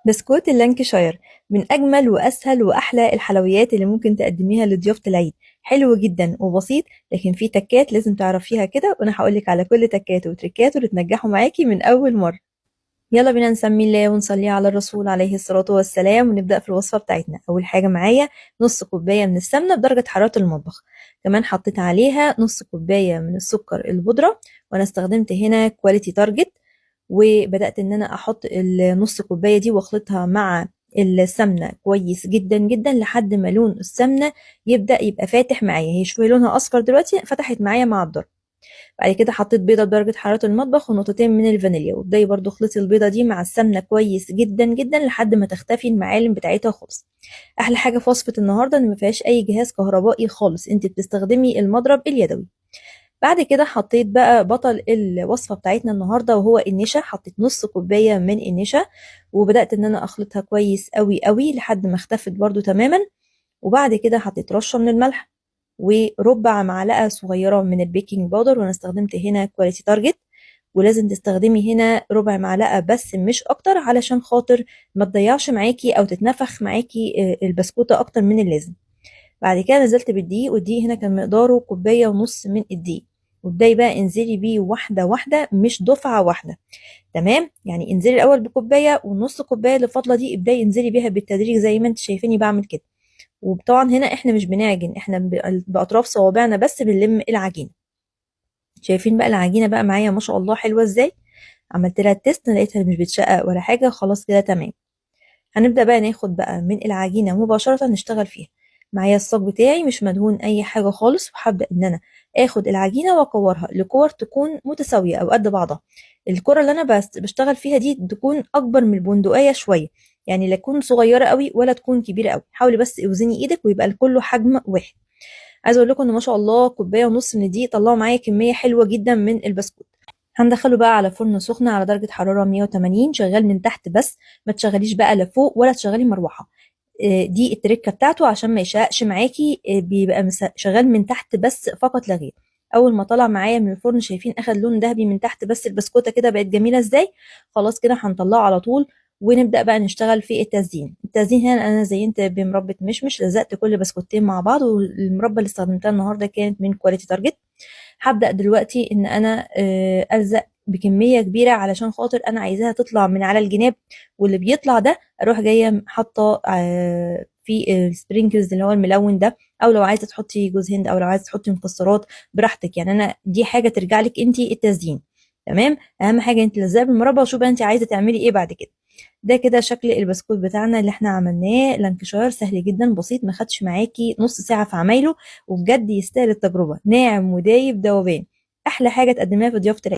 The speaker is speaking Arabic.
بسكوت اللانكشاير من أجمل وأسهل وأحلى الحلويات اللي ممكن تقدميها لضيافة العيد. حلو جدا وبسيط، لكن في تكات لازم تعرفيها كده، وأنا هقولك على كل تكاته وتركاته اللي تنجحوا معاكي من أول مرة. يلا بينا نسمي الله ونصلي على الرسول عليه الصلاة والسلام، ونبدأ في الوصفة بتاعتنا. أول حاجة معايا نص كوباية من السمنة بدرجة حرارة المطبخ، كمان حطيت عليها نص كوباية من السكر البودرة، وأنا استخدمت هنا كواليتي تارجت. وبدأت إن أنا أحط النص كوباية دي وأخلطها مع السمنة كويس جدا جدا لحد ما لون السمنة يبدأ يبقى فاتح معايا. هي شوية لونها أصفر دلوقتي، فتحت معايا مع الضرب. بعد كده حطيت بيضة بدرجة حرارة المطبخ ونقطتين من الفانيليا، وابدأي برضو اخلطي البيضة دي مع السمنة كويس جدا جدا لحد ما تختفي المعالم بتاعتها خالص. احلى حاجة في وصفة النهاردة ان ما فيهاش اي جهاز كهربائي خالص، انت بتستخدمي المضرب اليدوي. بعد كده حطيت بقى بطل الوصفة بتاعتنا النهاردة وهو النشا، حطيت نص كوباية من النشا، وبدأت ان انا اخلطها كويس قوي قوي لحد ما اختفت برضو تماما. وبعد كده حطيت رشة من الملح وربع معلقة صغيرة من البيكنج باودر، وانا استخدمت هنا كواليتي تارجت. ولازم تستخدمي هنا ربع معلقة بس مش اكتر، علشان خاطر ما تضيعش معاكي او تتنفخ معاكي البسكوتة اكتر من اللازم. بعد كده نزلت بالدقيق، والدقيق هنا كان مقداره كوباية ونص من الدقيق. وابدأي بقى انزلي بيه واحدة واحدة، مش دفعة واحدة. تمام، يعني انزلي الاول بكوباية، والنص كوباية اللي فاضلة دي ابدأي انزلي بيها بالتدريج زي ما انت شايفيني بعمل كده. وطبعا هنا احنا مش بنعجن، احنا باطراف صوابعنا بس بنلم العجينه. شايفين بقى العجينه بقى معايا ما شاء الله حلوه ازاي؟ عملت لها التيست لقيتها مش بتشقق ولا حاجه، خلاص كده تمام. هنبدا بقى ناخد بقى من العجينه مباشره نشتغل فيها. معايا الصاج بتاعي مش مدهون اي حاجه خالص، وهبدا ان انا اخد العجينه واكورها لكور تكون متساويه او قد بعضها. الكره اللي انا بشتغل فيها دي تكون اكبر من البندقيه شويه، يعني لا تكون صغيره قوي ولا تكون كبيره قوي. حاولي بس اوزني ايدك ويبقى كله حجم واحد. عايزه اقول لكم ان ما شاء الله كوبايه ونص من دي طلعوا معايا كميه حلوه جدا من البسكوت. هندخله بقى على فرن سخن على درجه حراره 180، شغال من تحت بس، ما تشغليش بقى لا فوق ولا تشغلي مروحه. دي التركه بتاعته عشان ما يشقش معاكي، بيبقى شغال من تحت بس فقط لا غير. اول ما طلع معايا من الفرن شايفين اخد لون ذهبي من تحت بس، البسكوته كده بقت جميله ازاي. خلاص كده هنطلعه على طول، ونبدأ بقى نشتغل في التزيين. هنا انا زينت بمربى مشمش، لزقت كل بسكوتين مع بعض، والمربى اللي استخدمتها النهارده كانت من كواليتي تارجت. هبدأ دلوقتي ان انا ألزق بكمية كبيرة علشان خاطر انا عايزاها تطلع من على الجناب، واللي بيطلع ده اروح جاية حاطة في السبرينكلز اللي هو الملون ده، او لو عايزة تحطي جوز هند او لو عايزة تحطي مكسرات براحتك. يعني انا دي حاجة ترجع لك انتي التزيين. تمام، اهم حاجة انت لزقها بالمربى، وشوفي بقى انت عايزة تعملي ايه بعد كده. ده كده شكل البسكوت بتاعنا اللي احنا عملناه لانكشاير، سهل جدا بسيط، ما خدش معاكي نص ساعة في عمايله، وبجد يستاهل التجربة، ناعم ودايب دوبان. احلى حاجة تقدميها في ضيافة العيد.